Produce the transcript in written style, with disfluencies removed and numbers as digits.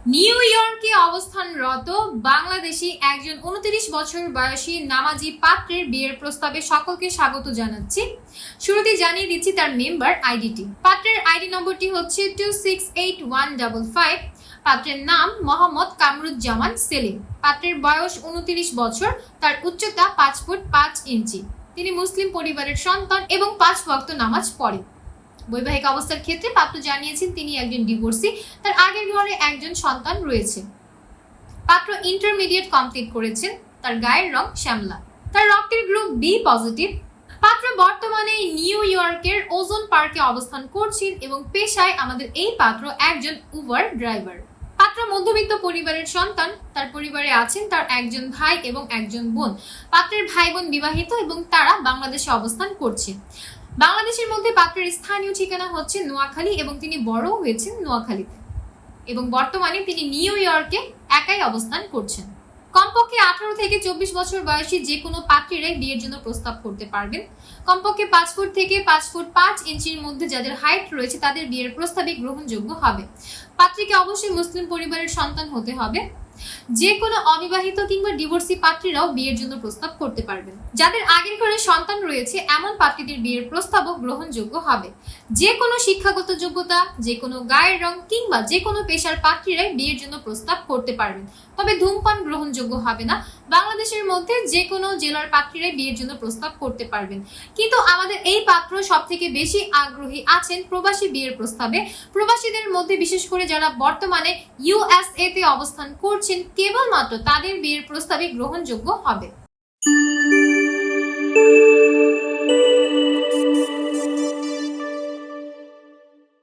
New ইয়র্কে অবস্থানরত বাংলাদেশি একজন 29 বছর বয়সী নামাজি পাত্রের বিয়ের প্রস্তাবে সকলকে স্বাগত জানাচ্ছি। শুরুতেই জানিয়ে দিচ্ছি তার মেম্বার আইডিটি। পাত্রের আইডি নম্বরটি হচ্ছে 268155। পাত্রের নাম মোহাম্মদ কামরুজ্জামান সেলিম। পাত্রের বয়স 29 বছর। তার উচ্চতা 5 ফুট 5 ইঞ্চি। তিনি মুসলিম পরিবারের সন্তান এবং 5 ওয়াক্ত নামাজ পড়েন। বৈবাহিক অবস্থার ক্ষেত্রে পাত্র জানিয়েছেন তিনি একজন ডিভোর্সি। তার আগের ঘরে একজন সন্তান রয়েছে। পাত্র ইন্টারমিডিয়েট কমপ্লিট করেছেন। তার গায়ের রং শ্যামলা। তার রক্তের গ্রুপ বি পজিটিভ। পাত্র বর্তমানে নিউ ইয়র্কের ওজন পার্কে অবস্থান করছেন এবং পেশায় আমাদের এই পাত্র একজন উবার ড্রাইভার। পাত্র মধ্যবিত্ত পরিবারের সন্তান। তার পরিবারে আছেন তার একজন ভাই এবং একজন বোন। পাত্রের ভাই বোন বিবাহিত এবং তারা বাংলাদেশে অবস্থান করছে। বাংলাদেশের মধ্যে পাত্রের স্থানীয় ঠিকানা হচ্ছে নোয়াখালী এবং তিনি বড় হয়েছেন নোয়াখালীতে এবং বর্তমানে তিনি নিউ ইয়র্কে একাই অবস্থান করছেন। কমপক্ষে 18 থেকে 24 বছর বয়সী যে কোনো পাত্রীরাই বিয়ের জন্য প্রস্তাব করতে পারবেন। কমপক্ষে 5 ফুট থেকে 5 ফুট 5 ইঞ্চির মধ্যে যাদের হাইট রয়েছে তাদের বিয়ের প্রস্তাবে গ্রহণযোগ্য হবে। পাত্রীকে অবশ্যই মুসলিম পরিবারের সন্তান হতে হবে। যে কোনো অবিবাহিত কিংবা ডিভোর্সি পাত্রীরাও বিয়ের জন্য প্রস্তাব করতে পারবেন। যাদের আগের ঘরে সন্তান রয়েছে এমন পাত্রীদের বিয়ের প্রস্তাবও গ্রহণযোগ্য হবে। যে কোনো শিক্ষাগত যোগ্যতা, যে কোনো গায়ের রং কিংবা যে কোনো পেশার পাত্রীরাই বিয়ের জন্য প্রস্তাব করতে পারবেন। তবে ধূমপান গ্রহণযোগ্য হবে না। বাংলাদেশের মধ্যে যে কোনো জেলার পাত্রীরাই বিয়ের জন্য প্রস্তাব করতে পারবেন। কিন্তু আমাদের এই পাত্র সব থেকে বেশি আগ্রহী আছেন প্রবাসী বিয়ের প্রস্তাবে। প্রবাসীদের মধ্যে বিশেষ করে যারা বর্তমানে ইউএসএ তে অবস্থান করছেন কেবলমাত্র তাদের বিয়ের প্রস্তাবে গ্রহণযোগ্য হবে।